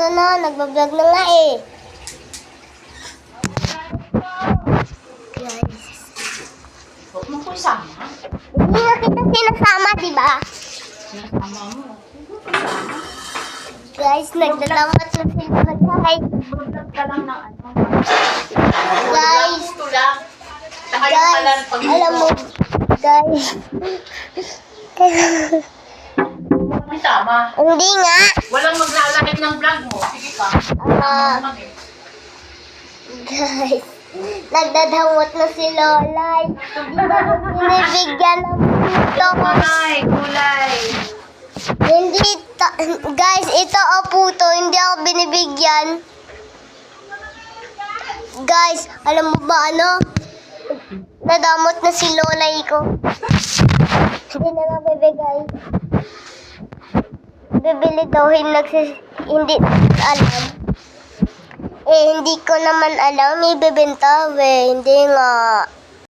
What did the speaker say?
Ito na, nagbablog na nga eh. Guys. Huwag mo ko isama. Hindi nga kita sinasama, diba? Sinasama mo. Guys, nagdadamot na sila. Guys. Vlog ka lang ng ano. Guys. Ito lang. Saka yung Guys, kalan pag alam mo, guys. Huwag mo isama. Hindi nga. Walang maglalakit ng vlog mo. Sige ka. Guys, nagdadamot na si Lolay. Hindi na ako binibigyan ng puto. Kulay. Hindi, guys, ito o puto, hindi ako binibigyan. Guys, alam mo ba ano? Nadamot na si Lolay ko. Hindi na nga bibigay. Bibili daw, hindi alam. Eh, hindi ko naman alam, ibibenta, hindi nga.